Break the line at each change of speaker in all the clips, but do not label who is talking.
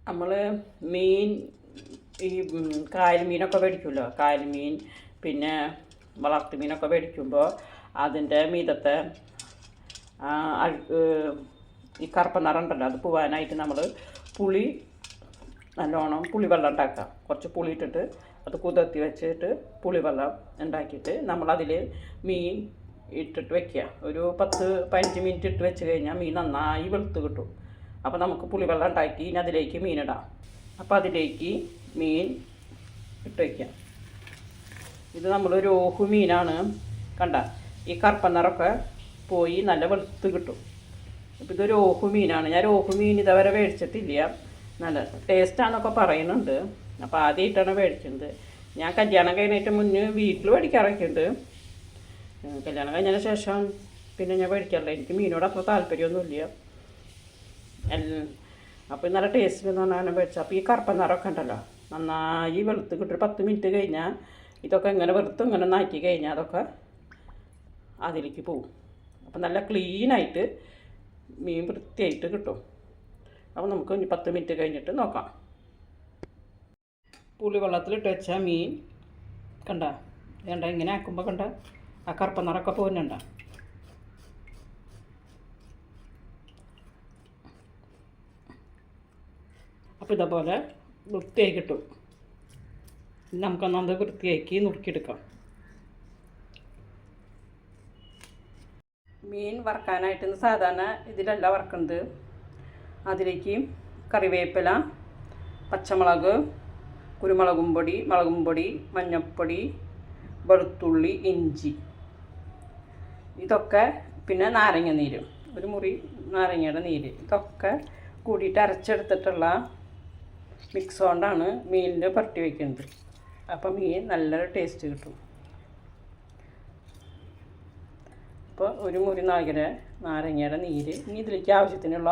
നമ്മൾ മീൻ ഈ കായൽ മീനൊക്കെ മേടിക്കുമല്ലോ, കായൽ മീൻ പിന്നെ വളർത്തു മീനൊക്കെ മേടിക്കുമ്പോൾ അതിൻ്റെ മീതത്തെ ഈ കറുപ്പ നിറമുണ്ടല്ലോ അത് പോവാനായിട്ട് നമ്മൾ പുളി നല്ലോണം പുളിവെള്ളം ഉണ്ടാക്കാം. കുറച്ച് പുളി ഇട്ടിട്ട് അത് കുതിർത്തി വെച്ചിട്ട് പുളിവെള്ളം ഉണ്ടാക്കിയിട്ട് നമ്മളതിൽ മീൻ ഇട്ടിട്ട് വെക്കുക. ഒരു 10-15 മിനിറ്റ് ഇട്ട് വെച്ച് കഴിഞ്ഞാൽ മീൻ നന്നായി വെളുത്ത് കിട്ടും. അപ്പോൾ നമുക്ക് പുളിവെള്ളം ഉണ്ടാക്കി ഇനി അതിലേക്ക് മീനിടാം. അപ്പോൾ അതിലേക്ക് മീൻ ഇട്ട് വയ്ക്കാം. ഇത് നമ്മൾ രോഹു മീനാണ്. കണ്ട ഈ കറുപ്പന്നറൊക്കെ പോയി നല്ല വെളുത്ത് കിട്ടും. അപ്പോൾ ഇത് രോഹു മീനാണ്. ഞാൻ രോഹു മീൻ ഇതുവരെ മേടിച്ചിട്ടില്ല. നല്ല ടേസ്റ്റാണെന്നൊക്കെ പറയുന്നുണ്ട്. അപ്പോൾ ആദ്യമായിട്ടാണ് മേടിക്കുന്നത്. ഞാൻ കല്യാണം കഴിഞ്ഞിട്ട് മുന്നേ വീട്ടിൽ മേടിക്കാറൊക്കെ ഉണ്ട്. കല്യാണം കഴിഞ്ഞതിന് ശേഷം പിന്നെ ഞാൻ മേടിക്കാറില്ല. എനിക്ക് മീനോട് അത്ര താല്പര്യമൊന്നുമില്ല. അപ്പോൾ നല്ല ടേസ്റ്റിൽ പറഞ്ഞാൽ മേടിച്ചത്. അപ്പോൾ ഈ കറുപ്പന്നറൊക്കെ ഉണ്ടല്ലോ നന്നായി വെളുത്ത് കിട്ടും. 10 മിനിറ്റ് കഴിഞ്ഞാൽ ഇതൊക്കെ ഇങ്ങനെ വെറുത്ത് ഇങ്ങനെ നാക്കി കഴിഞ്ഞാൽ അതൊക്കെ അതിലേക്ക് പോവും. അപ്പോൾ നല്ല ക്ലീനായിട്ട് മീൻ വൃത്തിയായിട്ട് കിട്ടും. അപ്പോൾ നമുക്ക് ഇനി 10 മിനിറ്റ് കഴിഞ്ഞിട്ട് നോക്കാം. പുളി വെള്ളത്തിലിട്ട് വെച്ച മീൻ കണ്ട ഇങ്ങനെ ആക്കുമ്പോൾ കണ്ട ആ കറുപ്പന്നറൊക്കെ പോകുന്നുണ്ട. അപ്പോൾ ഇതേപോലെ വൃത്തിയായി കിട്ടും. നമുക്കൊന്നത് വൃത്തിയാക്കി നുറുക്കിയെടുക്കാം. മീൻ വറുക്കാനായിട്ട് സാധാരണ ഇതിലല്ല വറുക്കുന്നത്. അതിലേക്ക് കറിവേപ്പില, പച്ചമുളക്, കുരുമുളകും പൊടി, മുളകും പൊടി, മഞ്ഞൾപ്പൊടി, വെളുത്തുള്ളി, ഇഞ്ചി, ഇതൊക്കെ പിന്നെ നാരങ്ങ നീര്, ഒരു മുറി നാരങ്ങയുടെ നീര്, ഇതൊക്കെ കൂടിയിട്ട് അരച്ചെടുത്തിട്ടുള്ള മിക്സ് കൊണ്ടാണ് മീനിൽ പുരട്ടി വയ്ക്കുന്നത്. അപ്പോൾ മീൻ നല്ലൊരു ടേസ്റ്റ് കിട്ടും. അപ്പോൾ ഒരു മുറി നാരങ്ങയുടെ നീര്, ഇനി ഇതിലേക്ക് ആവശ്യത്തിനുള്ള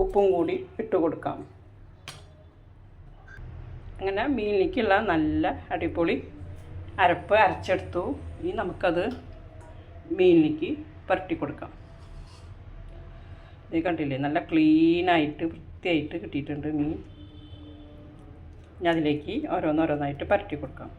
ഉപ്പും കൂടി ഇട്ട് കൊടുക്കാം. അങ്ങനെ മീനിലേക്കുള്ള നല്ല അടിപൊളി അരപ്പ് അരച്ചെടുത്തു. ഇനി നമുക്കത് മീനിലേക്ക് പുരട്ടി കൊടുക്കാം. ഇത് കണ്ടില്ലേ, നല്ല ക്ലീനായിട്ട് വൃത്തിയായിട്ട് കിട്ടിയിട്ടുണ്ട് മീൻ. ഇനി അതിലേക്ക് ഓരോന്നോരോന്നായിട്ട് പുരട്ടി കൊടുക്കാം.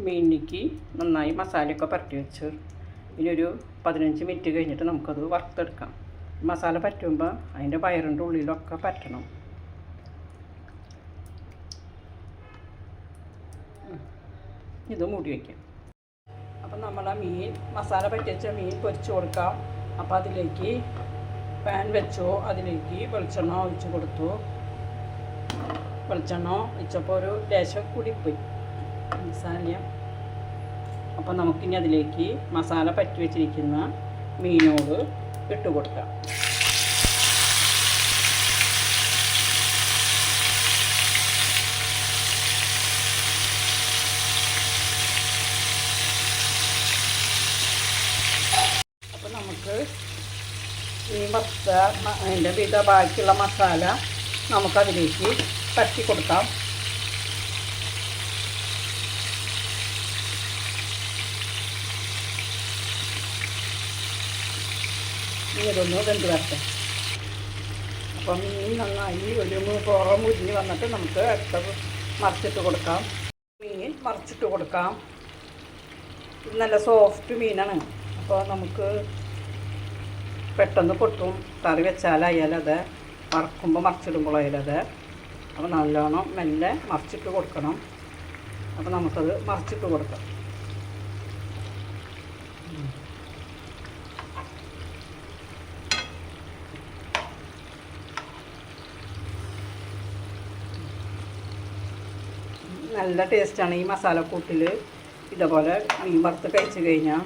മീനിലേക്ക് നന്നായി മസാലയൊക്കെ പുരട്ടി വെച്ച് ഇനി ഒരു 15 മിനിറ്റ് കഴിഞ്ഞിട്ട് നമുക്കത് വറുത്തെടുക്കാം. മസാല പറ്റുമ്പോൾ അതിൻ്റെ വയറിൻ്റെ ഉള്ളിലൊക്കെ പറ്റണം. ഇത് മൂടി വയ്ക്കാം. അപ്പം നമ്മളെ മീൻ മസാല പറ്റി വെച്ച മീൻ പൊരിച്ച് കൊടുക്കാം. അപ്പോൾ അതിലേക്ക് പാൻ വെച്ചു, അതിലേക്ക് വെളിച്ചെണ്ണ ഒഴിച്ച് കൊടുത്തു. വെളിച്ചെണ്ണ ഒഴിച്ചപ്പോൾ ഒരു ലേശം കൂടിപ്പോയി മസാല. അപ്പോൾ നമുക്കിനി അതിലേക്ക് മസാല പറ്റി വെച്ചിരിക്കുന്ന മീനോട് ഇട്ട് കൊടുക്കാം. അപ്പോൾ നമുക്ക് മീൻ വറുത്ത അതിൻ്റെ ബാക്കിയുള്ള മസാല നമുക്കതിലേക്ക് പറ്റി കൊടുക്കാം. ഇതൊന്ന് വെന്ത് വരട്ടെ. അപ്പം മീൻ നന്നായി ഒരു പുറം മുരിഞ്ഞ് വന്നിട്ട് നമുക്ക് അടുത്തത് മറിച്ചിട്ട് കൊടുക്കാം. മീൻ മറിച്ചിട്ട് കൊടുക്കാം. ഇത് നല്ല സോഫ്റ്റ് മീനാണ്. അപ്പോൾ നമുക്ക് പെട്ടെന്ന് പൊട്ടും. കറി വെച്ചാലായാലത്, വറക്കുമ്പോൾ മറിച്ചിടുമ്പോഴായാലത്. അപ്പോൾ നല്ലോണം മെല്ലെ മറിച്ചിട്ട് കൊടുക്കണം. അപ്പോൾ നമുക്കത് മറിച്ചിട്ട് കൊടുക്കാം. നല്ല ടേസ്റ്റാണ് ഈ മസാലക്കൂട്ടിൽ. ഇതേപോലെ മീൻ വറുത്ത് കഴിച്ച് കഴിഞ്ഞാൽ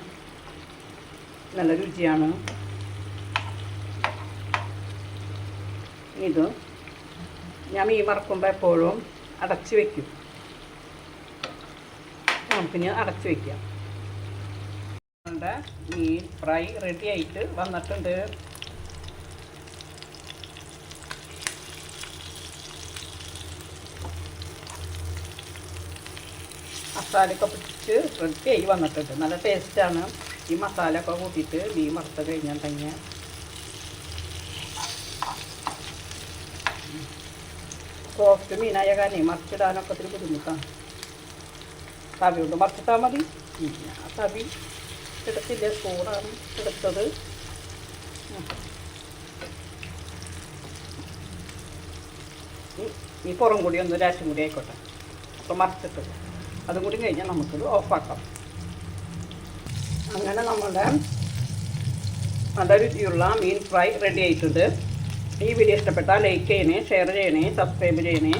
നല്ല രുചിയാണ്. ഇത് ഞാൻ മീൻ വറുക്കുമ്പോൾ എപ്പോഴും അടച്ച് വയ്ക്കും. നമുക്കിനി അടച്ച് വയ്ക്കാം. നമ്മുടെ മീൻ ഫ്രൈ റെഡി ആയിട്ട് വന്നിട്ടുണ്ട്. മസാലയൊക്കെ പിടിച്ച് റെഡി ആയി വന്നിട്ടുണ്ട്. നല്ല ടേസ്റ്റാണ് ഈ മസാല ഒക്കെ കൂട്ടിയിട്ട് മീൻ വറുത്ത് കഴിഞ്ഞാൽ തന്നെ. സോഫ്റ്റ് മീനായ കാരണം മറിച്ചിടാനൊക്കെ ഒത്തിരി ബുദ്ധിമുട്ടാണ്. തവി കൊണ്ട് മറിച്ചിട്ടാൽ മതി. ആ തവി എടുത്തില്ല, സ്പൂണാണ് എടുത്തത്. ഈ പുറം കൂടി ഒന്ന് രാശം കൂടി ആയിക്കോട്ടെ. അപ്പോൾ മറിച്ചിട്ട് അതും കൂടി കഴിഞ്ഞാൽ നമുക്കിത് ഓഫാക്കാം. അങ്ങനെ നമ്മുടെ നല്ല രുചിയുള്ള മീൻ ഫ്രൈ റെഡി ആയിട്ടുണ്ട്. ഈ വീഡിയോ ഇഷ്ടപ്പെട്ടാൽ ലൈക്ക് ചെയ്യണേ, ഷെയർ ചെയ്യണേ, സബ്സ്ക്രൈബ് ചെയ്യണേ.